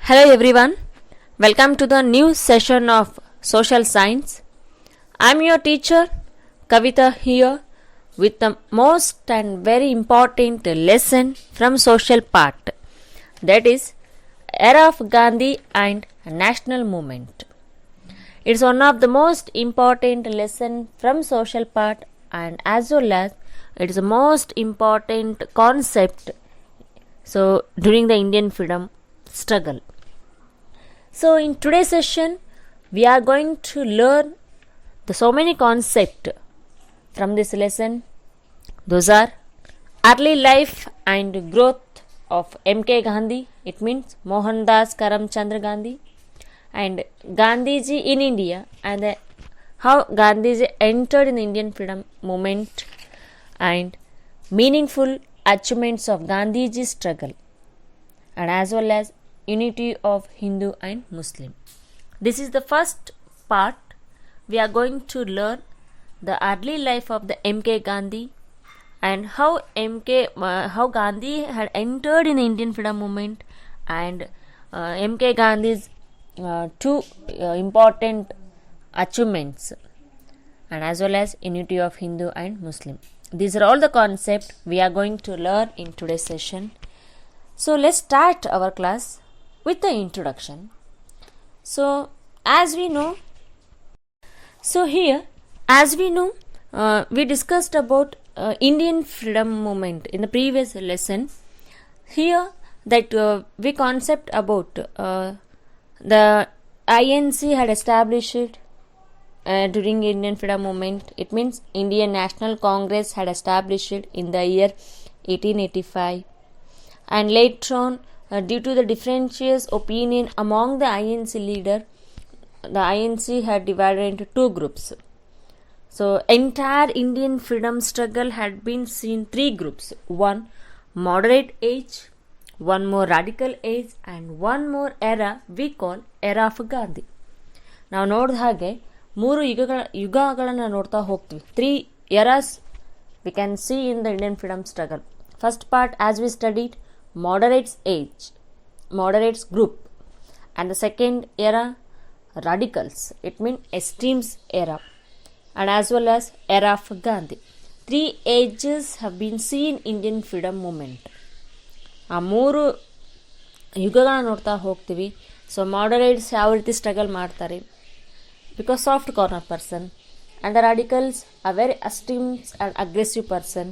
Hello everyone, welcome to the new session of Social Science. I am your teacher Kavita here with the most and very important lesson from social part, that is era of Gandhi and national movement. It is one of the most important lesson from social part and as well as it is the most important concept during the Indian freedom struggle. So in today's session we are going to learn so many concepts from this lesson. Those are early life and growth of MK Gandhi, it means Mohandas Karamchand Gandhi, and Gandhiji in India and how Gandhiji entered in the Indian freedom movement and meaningful achievements of Gandhiji's struggle, and as well as unity of Hindu and Muslim. This is the first part. We are going to learn the early life of the MK Gandhi and how Gandhi had entered in the Indian freedom movement and MK Gandhi's two important achievements, and as well as unity of Hindu and Muslim. These are all the concepts we are going to learn in today's session. So let's start our class with the introduction. So as we know, we discussed about Indian freedom movement in the previous lesson. Here that we concept about the INC had established during Indian freedom movement. It means Indian National Congress had established in the year 1885, and later on due to the differentious opinion among the INC leader, the INC had divided into two groups. So entire Indian freedom struggle had been seen three groups: one moderate age, one more radical age, and one more era we call era of Gandhi. ನಾವು ನೋಡಿದ ಹಾಗೆ ಮೂರು ಯುಗಗಳನ್ನು ನೋಡ್ತಾ ಹೋಗ್ತೀವಿ. Three eras we can see in the Indian freedom struggle. First part, as we studied, moderates group, and the second era, radicals, it means extremes era, and as well as era of Gandhi. Three ages have been seen in Indian freedom movement. ಆ ಮೂರು ಯುಗಗಳನ್ನ ನೋಡ್ತಾ ಹೋಗ್ತೀವಿ. So moderates ಯಾವ ರೀತಿ struggle ಮಾಡ್ತಾರೆ, because soft corner person, and the radicals are very extreme and aggressive person,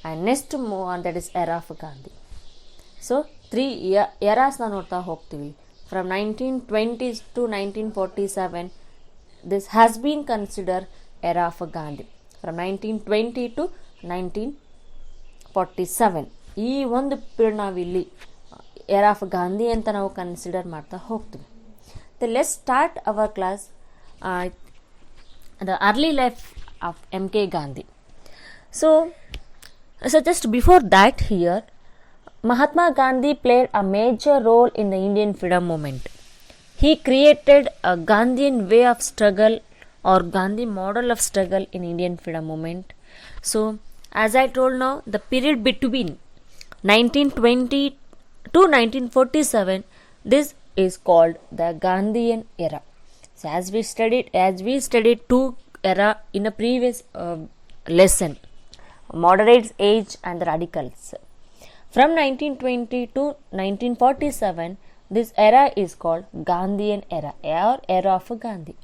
and next move on, that is era of Gandhi. So three eras na ನೋಡ್ತಾ ಹೋಗ್ತೀವಿ. From 1920s to 1947 this has been considered era of Gandhi. From 1920 to 1947 ಈ ಒಂದು period ನಾವಿಲ್ಲಿ era of Gandhi ಅಂತ ನಾವು consider ಮಾಡ್ತಾ ಹೋಗ್ತೀವಿ. Let's start our class the early life of MK Gandhi. So just before that, here Mahatma Gandhi played a major role in the Indian freedom movement. He created a Gandhian way of struggle or Gandhi model of struggle in Indian freedom movement. So as I told now, the period between 1920 to 1947, this is called the Gandhian era. So as we studied two era in a previous lesson, moderates age and the radicals. From 1920 to 1947, this era is called Gandhian era or era of Gandhi.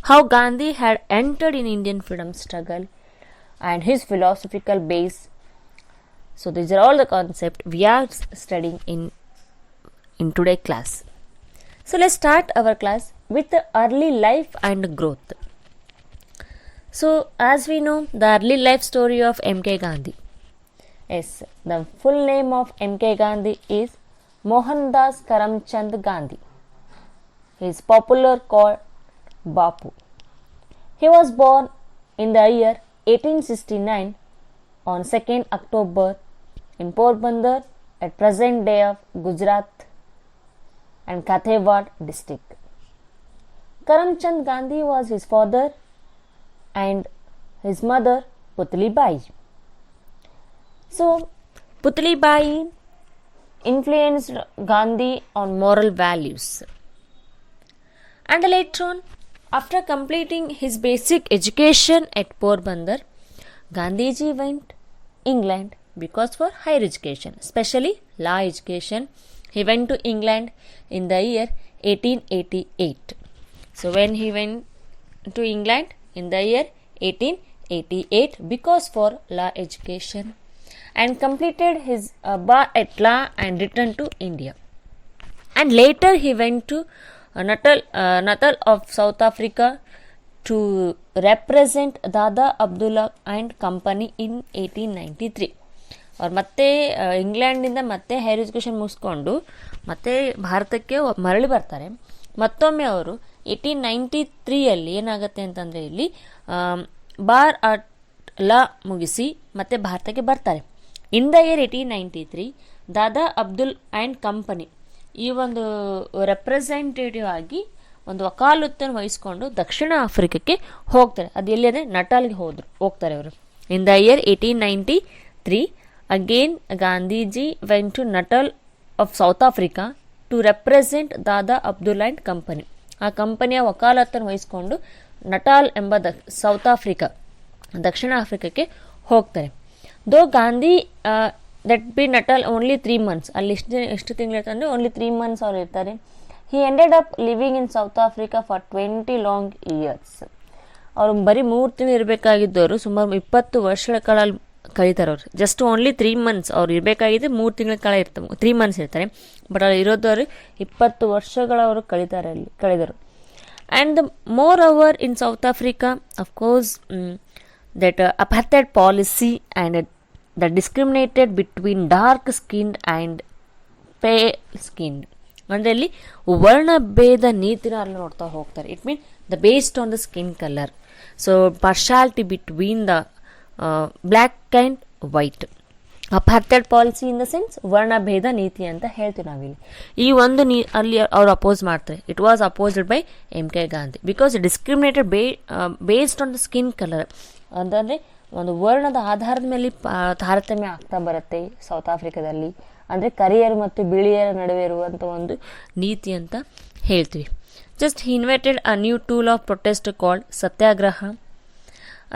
How Gandhi had entered in Indian freedom struggle and his philosophical base. So these are all the concepts we are studying in today's class. So let's start our class with the early life and growth. So as we know, the early life story of MK Gandhi. Yes, the full name of MK Gandhi is Mohandas Karamchand Gandhi. He is popularly called Bapu. He was born in the year 1869 on 2nd October in Porbandar at present day of Gujarat and Kathiawar district. Karamchand Gandhi was his father and his mother Putli Bai. So Putli Bai influenced Gandhi on moral values. And later on, after completing his basic education at Porbandar, Gandhiji went England because for higher education, especially law education. He went to England in the year 1888. So when he went to England in the year 1888 because for law education, and completed his bar at law and returned to India. And later he went to Natal of South Africa to represent Dada Abdullah and company in 1893. ಅವ್ರು ಮತ್ತೆ ಇಂಗ್ಲೆಂಡಿಂದ ಮತ್ತೆ higher education ಮುಗಿಸ್ಕೊಂಡು ಮತ್ತೆ ಭಾರತಕ್ಕೆ ಮರಳಿ ಬರ್ತಾರೆ. ಮತ್ತೊಮ್ಮೆ ಅವರು 1893ಯಲ್ಲಿ ಏನಾಗುತ್ತೆ ಅಂತಂದರೆ ಇಲ್ಲಿ ಬಾರ್ ಆರ್ಟ್ ಲಾ ಮುಗಿಸಿ ಮತ್ತೆ ಭಾರತಕ್ಕೆ ಬರ್ತಾರೆ. ಇನ್ the year 1893 Dada Abdul and company ಈ ಒಂದು ರೆಪ್ರೆಸೆಂಟೇಟಿವ್ ಆಗಿ ಒಂದು ವಕಾಲತ್ತನ್ನು ವಹಿಸ್ಕೊಂಡು ದಕ್ಷಿಣ ಆಫ್ರಿಕಕ್ಕೆ ಹೋಗ್ತಾರೆ. ಅದು ಎಲ್ಲಿ ಅಂದರೆ ನಟಾಲ್ಗೆ ಹೋಗ್ತಾರೆ ಅವರು. In the year 1893 again Gandhiji went to Natal of South Africa to represent Dada Abdul and company. ಆ ಕಂಪನಿಯ ವಕಾಲತ್ತನ್ನು ವಹಿಸ್ಕೊಂಡು ನಟಾಲ್ ಎಂಬ ಸೌತ್ ಆಫ್ರಿಕಾ ದಕ್ಷಿಣ ಆಫ್ರಿಕಕ್ಕೆ ಹೋಗ್ತಾರೆ. Though Gandhi that be Natal only 3 months, ಅಲ್ಲಿ ಎಷ್ಟು ತಿಂಗಳು ಇರ್ತಾರೆ ಅಂದರೆ ಓನ್ಲಿ 3 months ಅವ್ರು ಇರ್ತಾರೆ. He ended up living in South Africa for 20 long years. ಅವರು ಬರೀ 3 ತಿಂಗಳು ಇರಬೇಕಾಗಿದ್ದವರು ಸುಮಾರು 20 ವರ್ಷಗಳ ಕಾಲ ಕಳೀತಾರೆ. ಅವರು ಜಸ್ಟ್ ಓನ್ಲಿ 3 months ಅವ್ರು ಇರಬೇಕಾಗಿದ್ದು 3 ತಿಂಗಳ ಕಾಲ ಇರ್ತಾರೆ, 3 months ಇರ್ತಾರೆ. ಬಟ್ ಅಲ್ಲಿ ಇರೋದವರು 20 ವರ್ಷಗಳವರು ಕಳೆದರು. And more over in South Africa of course that apartheid policy and that discriminated between dark skinned and pale skinned, ಅಂದರೆ ಇಲ್ಲಿ ವರ್ಣಭೇದ ನೀತಿನ ಅಲ್ಲಿ ನೋಡ್ತಾ ಹೋಗ್ತಾರೆ. It mean the based on the skin colour, so partiality between the black and white. Apartheid policy in the sense ವರ್ಣಭೇದ ನೀತಿ ಅಂತ ಹೇಳ್ತೀವಿ ನಾವಿಲ್ಲಿ. ಈ ಒಂದು ಅಲ್ಲಿ ಅವ್ರು ಅಪೋಸ್ ಮಾಡ್ತಾರೆ. It was opposed by MK Gandhi because discriminated based on the skin colour. ಅಂತಂದರೆ ಒಂದು ವರ್ಣದ ಆಧಾರದ ಮೇಲೆ ತಾರತಮ್ಯ ಆಗ್ತಾ ಬರುತ್ತೆ ಸೌತ್ ಆಫ್ರಿಕಾದಲ್ಲಿ. ಅಂದರೆ ಕರಿಯರ್ ಮತ್ತು ಬಿಳಿಯರ ನಡುವೆ ಇರುವಂಥ ಒಂದು ನೀತಿ ಅಂತ ಹೇಳ್ತೀವಿ. Just he invented a new tool of protest called Satyagraha.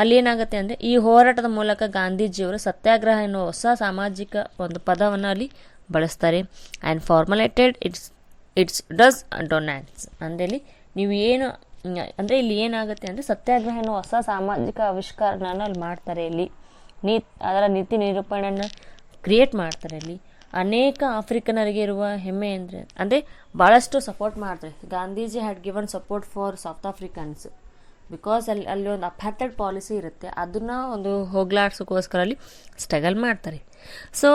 ಅಲ್ಲಿ ಏನಾಗುತ್ತೆ ಅಂದರೆ ಈ ಹೋರಾಟದ ಮೂಲಕ ಗಾಂಧೀಜಿಯವರು ಸತ್ಯಾಗ್ರಹ ಎನ್ನುವ ಹೊಸ ಸಾಮಾಜಿಕ ಒಂದು ಪದವನ್ನು ಅಲ್ಲಿ ಬಳಸ್ತಾರೆ. And formulated its dos don'ts. ಅಂದರೆ ಇಲ್ಲಿ ನೀವು ಏನು ಅಂದರೆ ಇಲ್ಲಿ ಏನಾಗುತ್ತೆ ಅಂದರೆ ಸತ್ಯಾಗ್ರಹ ಎನ್ನುವ ಹೊಸ ಸಾಮಾಜಿಕ ಆವಿಷ್ಕಾರನ ಅಲ್ಲಿ ಮಾಡ್ತಾರೆ. ಇಲ್ಲಿ ಅದರ ನೀತಿ ನಿರೂಪಣೆಯನ್ನು ಕ್ರಿಯೇಟ್ ಮಾಡ್ತಾರೆ. ಇಲ್ಲಿ ಅನೇಕ ಆಫ್ರಿಕನರಿಗೆ ಇರುವ ಹೆಮ್ಮೆ ಅಂದರೆ ಭಾಳಷ್ಟು ಸಪೋರ್ಟ್ ಮಾಡ್ತಾರೆ. Gandhiji had given support for south Africans because ಅಲ್ಲಿ ಒಂದು ಅಪಾರ್ಥೈಡ್ ಪಾಲಿಸಿ ಇರುತ್ತೆ, ಅದನ್ನು ಒಂದು ಹೋಗ್ಲಾಡ್ಸೋಕ್ಕೋಸ್ಕರ ಅಲ್ಲಿ ಸ್ಟ್ರಗಲ್ ಮಾಡ್ತಾರೆ. So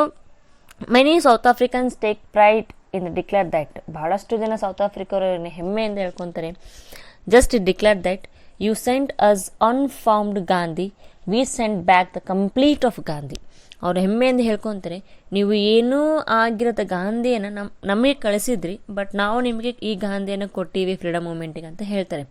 many South Africans take pride in declare that. ಭಾಳಷ್ಟು ಜನ ಸೌತ್ ಆಫ್ರಿಕಾ ಹೆಮ್ಮೆಯಿಂದ ಹೇಳ್ಕೊತಾರೆ. Just declare that you send us unformed Gandhi, we send back the complete of Gandhi. ಅವ್ರು ಹೆಮ್ಮೆಯಿಂದ ಹೇಳ್ಕೊತಾರೆ, ನೀವು ಏನೂ ಆಗಿರೋದ ಗಾಂಧಿಯನ್ನು ನಮಗೆ ಕಳಿಸಿದ್ರಿ, ಬಟ್ ನಾವು ನಿಮಗೆ ಈ ಗಾಂಧಿಯನ್ನು ಕೊಟ್ಟಿವಿ ಫ್ರೀಡಮ್ ಮೂಮೆಂಟಿಗೆ ಅಂತ ಹೇಳ್ತಾರೆ.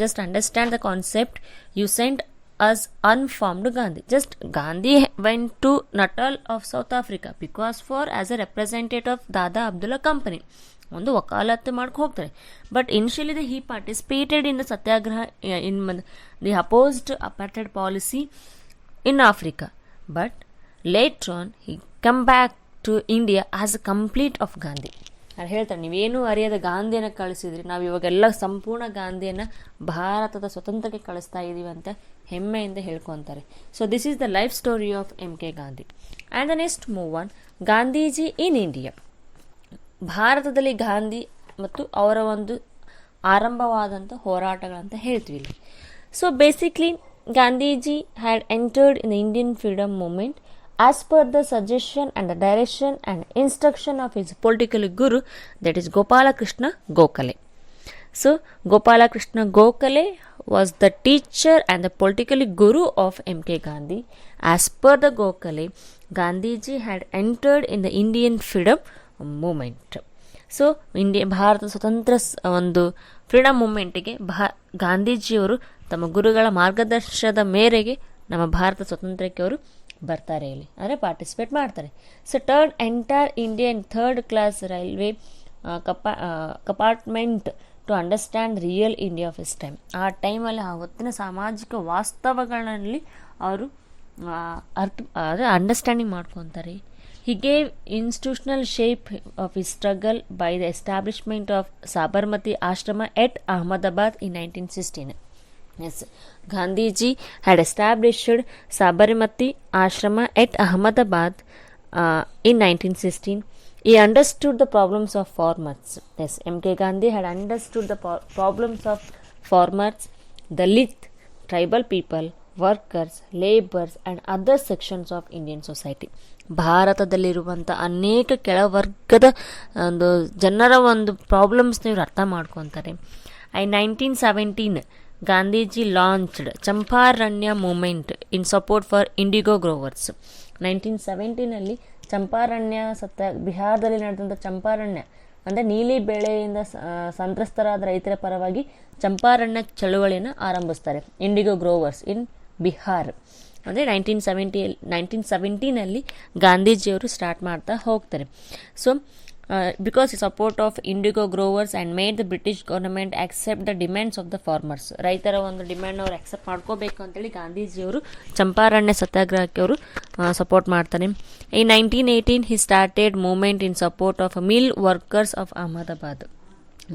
Just understand the concept. You send us unformed Gandhi. Just Gandhi went to Natal of South Africa because for as a representative of Dada Abdulla company ಒಂದು ವಕಾಲತ್ತು ಮಾಡಕ್ಕೆ ಹೋಗ್ತಾರೆ. But initially he participated in the Satyagraha in the opposed apartheid policy in Africa. But later on he come back to India as a complete of Gandhi. ಅದು ಹೇಳ್ತಾರೆ, ನೀವೇನೂ ಅರಿಯದ ಗಾಂಧಿಯನ್ನು ಕಳಿಸಿದ್ರಿ, ನಾವು ಇವಾಗೆಲ್ಲ ಸಂಪೂರ್ಣ ಗಾಂಧಿಯನ್ನು ಭಾರತದ ಸ್ವತಂತ್ರಕ್ಕೆ ಕಳಿಸ್ತಾ ಇದ್ದೀವಿ ಅಂತ ಹೆಮ್ಮೆಯಿಂದ ಹೇಳ್ಕೊತಾರೆ. So this is the life story of MK Gandhi. And the next move on Gandhiji in India. ಭಾರತದಲ್ಲಿ ಗಾಂಧಿ ಮತ್ತು ಅವರ ಒಂದು ಆರಂಭವಾದಂಥ ಹೋರಾಟಗಳಂತ ಹೇಳ್ತೀವಿ ಇಲ್ಲಿ. So basically Gandhiji had entered in the Indian freedom movement as per the suggestion and the direction and instruction of his political guru, that is Gopala Krishna Gokhale. So Gopala Krishna Gokhale was the teacher and the political guru of MK Gandhi. As per the Gokhale, Gandhiji had entered in the Indian freedom movement. So Bharat ಸ್ವತಂತ್ರ ಒಂದು freedom ಮೂಮೆಂಟಿಗೆ ಗಾಂಧೀಜಿಯವರು ತಮ್ಮ ಗುರುಗಳ ಮಾರ್ಗದರ್ಶನದ ಮೇರೆಗೆ ನಮ್ಮ ಭಾರತ ಸ್ವತಂತ್ರಕ್ಕೆ ಅವರು ಬರ್ತಾರೆ ಇಲ್ಲಿ, ಅಂದರೆ ಪಾರ್ಟಿಸಿಪೇಟ್ ಮಾಡ್ತಾರೆ. So turn entire Indian third class railway compartment to understand real India of is time. ಆ ಟೈಮಲ್ಲಿ ಆವತ್ತಿನ ಸಾಮಾಜಿಕ ವಾಸ್ತವಗಳಲ್ಲಿ ಅವರು ಅಂಡರ್ಸ್ಟ್ಯಾಂಡಿಂಗ್ ಮಾಡ್ಕೊತಾರೆ. He gave institutional shape of his struggle by the establishment of Sabarmati Ashrama at Ahmedabad in 1916. Yes, Gandhiji had established Sabarmati Ashrama at Ahmedabad in 1916. He understood the problems of farmers. Yes, M.K. Gandhi had understood the problems of farmers, Dalit, tribal people, workers, labours and other sections of Indian society. ಭಾರತದಲ್ಲಿರುವಂಥ ಅನೇಕ ಕೆಳವರ್ಗದ ಒಂದು ಜನರ ಒಂದು ಪ್ರಾಬ್ಲಮ್ಸ್ನ ಇವರು ಅರ್ಥ ಮಾಡ್ಕೊತಾರೆ. 1917 Gandhiji launched Champaranya movement in support for indigo growers. 1917 Champaranya ಬಿಹಾರದಲ್ಲಿ ನಡೆದಂಥ ಚಂಪಾರಣ್ಯ ಅಂದರೆ ನೀಲಿ ಬೆಳೆಯಿಂದ ಸಂತ್ರಸ್ತರಾದ ರೈತರ ಪರವಾಗಿ ಚಂಪಾರಣ್ಯ ಚಳುವಳಿಯನ್ನು ಆರಂಭಿಸ್ತಾರೆ. ಇಂಡಿಗೋ ಗ್ರೋವರ್ಸ್ ಇನ್ ಬಿಹಾರ್ ಅಂದರೆ 1917 ಗಾಂಧೀಜಿಯವರು ಸ್ಟಾರ್ಟ್ ಮಾಡ್ತಾ ಹೋಗ್ತಾರೆ. So because support of IndiGo growers and made the British government accept the demands of the farmers. ರೈತರ ಒಂದು ಡಿಮ್ಯಾಂಡ್ ಅವ್ರು ಆಕ್ಸೆಪ್ಟ್ ಮಾಡ್ಕೋಬೇಕು ಅಂತೇಳಿ ಗಾಂಧೀಜಿಯವರು ಚಂಪಾರಣ್ಯ ಸತ್ಯಾಗ್ರಹಕ್ಕೆ ಅವರು ಸಪೋರ್ಟ್ ಮಾಡ್ತಾರೆ. In 1918 he started movement in support of mill workers of Ahmedabad.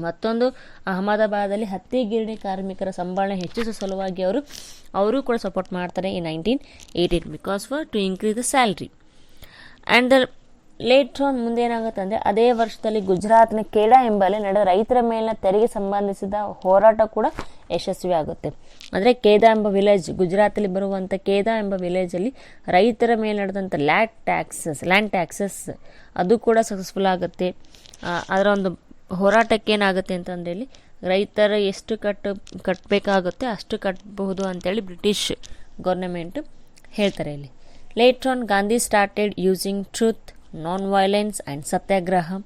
ಮತ್ತೊಂದು ಅಹಮದಾಬಾದಲ್ಲಿ ಹತ್ತಿ ಗಿರಣಿ ಕಾರ್ಮಿಕರ ಸಂಬಳ ಹೆಚ್ಚಿಸುವ ಸಲುವಾಗಿ ಅವರು ಕೂಡ ಸಪೋರ್ಟ್ ಮಾಡ್ತಾರೆ in 1918 because for to increase the salary. And the later on ಮುಂದೆ ಏನಾಗುತ್ತೆ ಅಂದರೆ ಅದೇ ವರ್ಷದಲ್ಲಿ ಗುಜರಾತ್ನ ಖೇಡಾ ಎಂಬಲ್ಲಿ ನಡೆದ ರೈತರ ಮೇಲಿನ ತೆರಿಗೆ ಸಂಬಂಧಿಸಿದ ಹೋರಾಟ ಕೂಡ ಯಶಸ್ವಿ ಆಗುತ್ತೆ. ಅಂದರೆ ಖೇದಾ ಎಂಬ ವಿಲೇಜ್, ಗುಜರಾತಲ್ಲಿ ಬರುವಂಥ ಖೇದಾ ಎಂಬ ವಿಲೇಜಲ್ಲಿ ರೈತರ ಮೇಲೆ ನಡೆದಂಥ ಲ್ಯಾಂಡ್ ಟ್ಯಾಕ್ಸಸ್ ಅದು ಕೂಡ ಸಕ್ಸಸ್ಫುಲ್ ಆಗುತ್ತೆ. ಅದರ ಒಂದು ಹೋರಾಟಕ್ಕೆ ಏನಾಗುತ್ತೆ ಅಂತಂದರೆ ಇಲ್ಲಿ ರೈತರ ಎಷ್ಟು ಕಟ್ಟಬೇಕಾಗುತ್ತೆ ಅಷ್ಟು ಕಟ್ಟಬಹುದು ಅಂತೇಳಿ ಬ್ರಿಟಿಷ್ ಗೌರ್ನಮೆಂಟ್ ಹೇಳ್ತಾರೆ ಇಲ್ಲಿ. Later on Gandhi started using truth, non-violence and satyagraha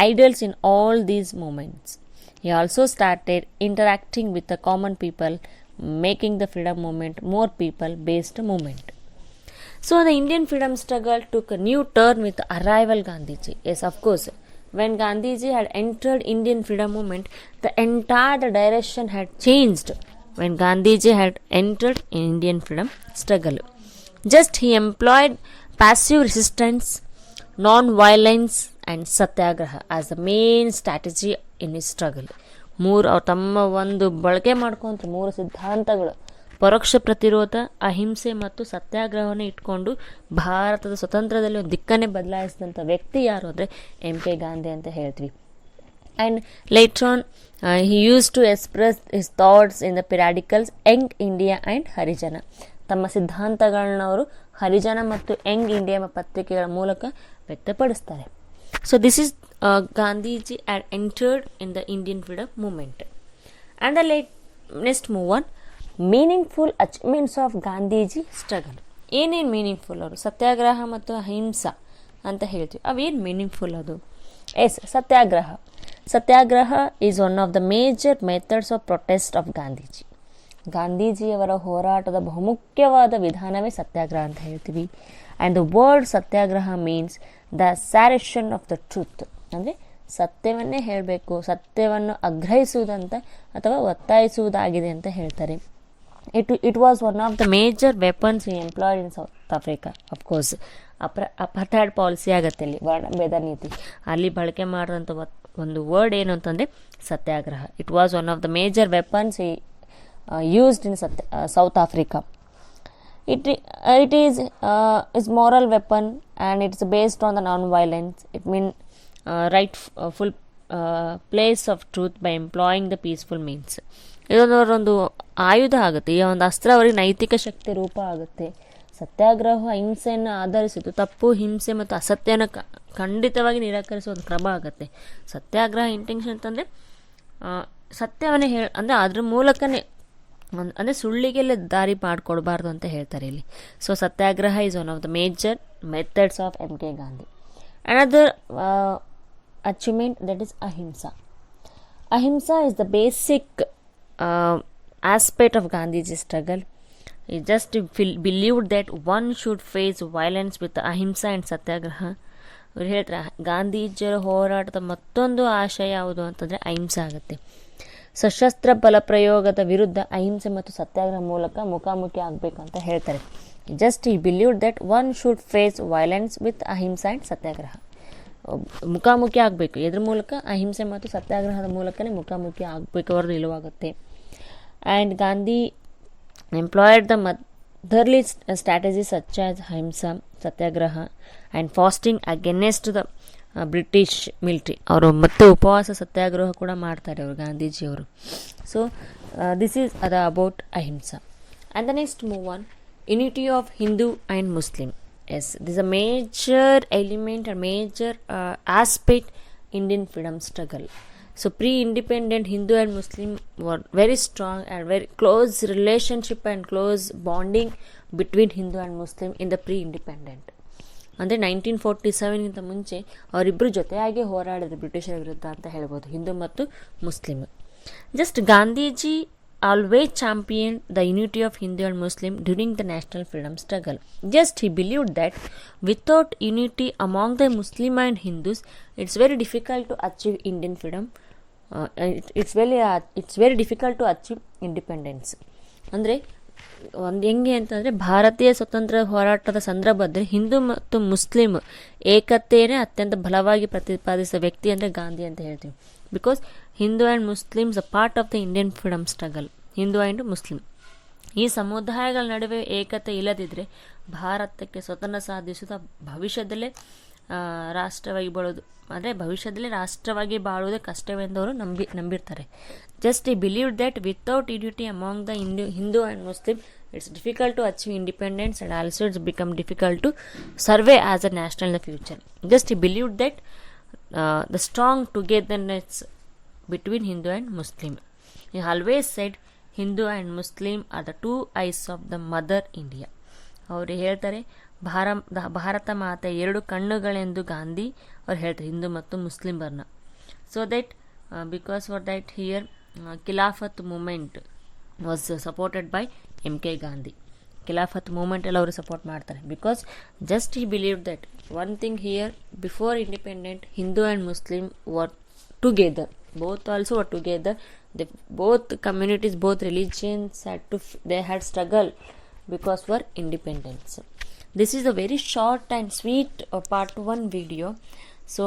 ideals in all these movements. He also started interacting with the common people, making the freedom movement more people-based movement. So the Indian freedom struggle took a new turn with the arrival Gandhiji. Yes, of course, when Gandhiji had entered Indian freedom movement, the entire direction had changed. When Gandhiji had entered Indian freedom struggle, just he employed passive resistance, non-violence and satyagraha as the main strategy in is struggle. ಅವ್ರು ತಮ್ಮ ಒಂದು ಬಳಕೆ ಮಾಡ್ಕೊಂತ 3 ಸಿದ್ಧಾಂತಗಳು, ಪರೋಕ್ಷ ಪ್ರತಿರೋಧ, ಅಹಿಂಸೆ ಮತ್ತು ಸತ್ಯಾಗ್ರಹವನ್ನು ಇಟ್ಕೊಂಡು ಭಾರತದ ಸ್ವತಂತ್ರದಲ್ಲಿ ಒಂದು ದಿಕ್ಕನ್ನೇ ಬದಲಾಯಿಸಿದಂಥ ವ್ಯಕ್ತಿ ಯಾರು ಅಂದರೆ M.K. ಗಾಂಧಿ ಅಂತ ಹೇಳ್ತೀವಿ. And later on he use to express his thoughts in the periodicals Young India and Harijan. ತಮ್ಮ ಸಿದ್ಧಾಂತಗಳನ್ನ ಅವರು ಹರಿಜನ ಮತ್ತು ಯಂಗ್ ಇಂಡಿಯಾ ಪತ್ರಿಕೆಗಳ ಮೂಲಕ ವ್ಯಕ್ತಪಡಿಸ್ತಾರೆ. So this is Gandhiji had entered in the Indian freedom movement. And the next move on meaningful achievements of Gandhiji struggle. ಏನೇನು meaningful ಅವರು ಸತ್ಯಾಗ್ರಹ ಮತ್ತು ಅಹಿಂಸಾ ಅಂತ ಹೇಳ್ತೀವಿ, ಅವೇನು ಮೀನಿಂಗ್ಫುಲ್ ಅದು? Satyagraha is one of the major methods of protest of Gandhiji. ಗಾಂಧೀಜಿಯವರ ಹೋರಾಟದ ಬಹುಮುಖ್ಯವಾದ ವಿಧಾನವೇ ಸತ್ಯಾಗ್ರಹ ಅಂತ ಹೇಳ್ತೀವಿ. And the word Satyagraha means the assertion of the truth, ಅಂದರೆ ಸತ್ಯವನ್ನೇ ಹೇಳಬೇಕು, ಸತ್ಯವನ್ನು ಆಗ್ರಹಿಸುವುದಂತ ಅಥವಾ ಒತ್ತಾಯಿಸುವುದಾಗಿದೆ ಅಂತ ಹೇಳ್ತಾರೆ. It was one of the major weapons employed in South Africa. Of course apartheid policy ಆಗುತ್ತೆ ಅಲ್ಲಿ, ವರ್ಣಭೇದ ನೀತಿ, ಅಲ್ಲಿ ಬಳಕೆ ಮಾಡಿದಂಥ ಒಂದು ವರ್ಡ್ ಏನು ಅಂತಂದರೆ Satyagraha. It was one of the major weapons used in South Africa. It is moral weapon and it's based on the non-violence. It means rightful place of truth by employing the peaceful means. ಇದೊಂದು ಆಯುಧ ಆಗುತ್ತೆ, ಈ ಒಂದು ಅಸ್ತ್ರ ಅವರಿಗೆ ನೈತಿಕ ಶಕ್ತಿ ರೂಪ ಆಗುತ್ತೆ. ಸತ್ಯಾಗ್ರಹ ಹಿಂಸೆಯನ್ನು ಆಧರಿಸಿದ್ದು, ತಪ್ಪು, ಹಿಂಸೆ ಮತ್ತು ಅಸತ್ಯನ ಖಂಡಿತವಾಗಿ ನಿರಾಕರಿಸುವ ಒಂದು ಕ್ರಮ ಆಗುತ್ತೆ. ಸತ್ಯಾಗ್ರಹ ಇಂಟೆನ್ಷನ್ ಅಂತಂದರೆ ಸತ್ಯವನ್ನೇ ಅಂದರೆ ಅದ್ರ ಮೂಲಕನೇ, ಅಂದರೆ ಸುಳ್ಳಿಗೆಲ್ಲ ದಾರಿ ಮಾಡಿಕೊಡ್ಬಾರ್ದು ಅಂತ ಹೇಳ್ತಾರೆ ಇಲ್ಲಿ. So satyagraha is one of the major methods of M.K. Gandhi. Another achievement that is Ahimsa. Ahimsa is the basic aspect of Gandhiji struggle. he just believed that one should face violence with ahimsa and satyagraha. ಅವ್ರು ಹೇಳ್ತಾರೆ ಗಾಂಧೀಜಿಯವರ ಹೋರಾಟದ ಮತ್ತೊಂದು ಆಶಯ ಯಾವುದು ಅಂತಂದರೆ ಅಹಿಂಸೆ ಆಗುತ್ತೆ. ಸಶಸ್ತ್ರ ಬಲಪ್ರಯೋಗದ ವಿರುದ್ಧ ಅಹಿಂಸೆ ಮತ್ತು ಸತ್ಯಾಗ್ರಹ ಮೂಲಕ ಮುಖಾಮುಖಿ ಆಗಬೇಕಂತ ಹೇಳ್ತಾರೆ. Just he believed that one should face violence with ahimsa and Satyagraha. ಮುಖಾಮುಖಿ ಆಗಬೇಕು, ಇದ್ರ ಮೂಲಕ ಅಹಿಂಸೆ ಮತ್ತು ಸತ್ಯಾಗ್ರಹದ ಮೂಲಕನೇ ಮುಖಾಮುಖಿ ಆಗಬೇಕು, ಅವರು ನಿಲುವಾಗುತ್ತೆ. And Gandhi employed the motherly strategy such as ahimsa Satyagraha and fasting against the British military. ಅವರು ಮತ್ತು ಉಪವಾಸ ಸತ್ಯಾಗ್ರಹ ಕೂಡ ಮಾಡ್ತಾರೆ ಅವರು ಗಾಂಧೀಜಿಯವರು. So this is about ahimsa. And the next move on unity of Hindu and Muslim. Yes, this is a major element or major aspect Indian freedom struggle. So pre-independent Hindu and Muslim were very strong and very close relationship and close bonding between Hindu and Muslim in the pre-independent. ಅಂದರೆ 1947 ಮುಂಚೆ ಅವರಿಬ್ಬರು ಜೊತೆಯಾಗಿ ಹೋರಾಡಿದ್ರು ಬ್ರಿಟಿಷರ ವಿರುದ್ಧ ಅಂತ ಹೇಳ್ಬೋದು, ಹಿಂದೂ ಮತ್ತು Muslim. Just Gandhiji always championed the unity of Hindu and Muslim during the national freedom struggle. Just he believed that without unity among the Muslim and Hindus, it's very difficult to achieve Indian freedom. It's very difficult to achieve independence. ಅಂದರೆ ಒಂದು ಹೆಂಗೆ ಅಂತಂದರೆ ಭಾರತೀಯ ಸ್ವತಂತ್ರ ಹೋರಾಟದ ಸಂದರ್ಭದಲ್ಲಿ ಹಿಂದೂ ಮತ್ತು Muslim ಏಕತೆಯೇ ಅತ್ಯಂತ ಬಲವಾಗಿ ಪ್ರತಿಪಾದಿಸಿದ ವ್ಯಕ್ತಿ ಅಂದರೆ ಗಾಂಧಿ ಅಂತ ಹೇಳ್ತೀವಿ. Because Hindu and Muslims a part of the Indian freedom struggle. Hindu and Muslim ಈ ಸಮುದಾಯಗಳ ನಡುವೆ ಏಕತೆ ಇಲ್ಲದಿದ್ದರೆ ಭಾರತಕ್ಕೆ ಸ್ವತಂತ್ರ ಸಾಧಿಸಿದ ಭವಿಷ್ಯದಲ್ಲೇ ರಾಷ್ಟ್ರವಾಗಿ ಬಾಳೋದು, ಅಂದರೆ ಭವಿಷ್ಯದಲ್ಲೇ ರಾಷ್ಟ್ರವಾಗಿ ಬಾಳುವುದೇ ಕಷ್ಟವೆಂದವರು ನಂಬಿರ್ತಾರೆ. Just he believe that without unity among the Hindu and Muslim it's difficult to achieve independence and also it's become difficult to serve as a national in the future. Just he believe that the strong togetherness between Hindu and Muslim. He always said Hindu and Muslim are the two eyes of the mother India. ಅವರು ಹೇಳ್ತಾರೆ ಭಾರತ ಮಾತೆ ಎರಡು ಕಣ್ಣುಗಳೆಂದು ಗಾಂಧಿ ಅವ್ರು ಹೇಳ್ತಾರೆ ಹಿಂದೂ ಮತ್ತು ಮುಸ್ಲಿಮರನ್ನ. So that because for that here Khilafat movement was supported by MK Gandhi. Khilafat movement ಎಲ್ಲ ಅವರು ಸಪೋರ್ಟ್ ಮಾಡ್ತಾರೆ. Because just he believe that one thing here, before independent Hindu and Muslim were together, both also were together. Both communities, both religions they had struggle because for independence. This is a very short and sweet part 1 video. So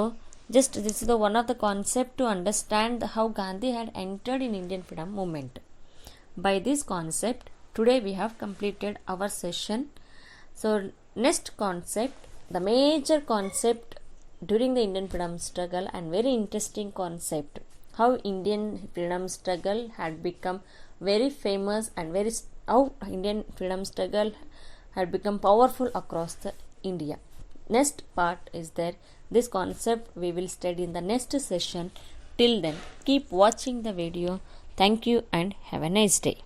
just this is the one of the concept to understand how Gandhi had entered in Indian freedom movement. By this concept today we have completed our session. So next concept, the major concept during the Indian freedom struggle and very interesting concept, how Indian freedom struggle had become very famous and how Indian freedom struggle had become powerful across the India. Next part is there. This concept we will study in the next session. Till then, keep watching the video. Thank you and have a nice day.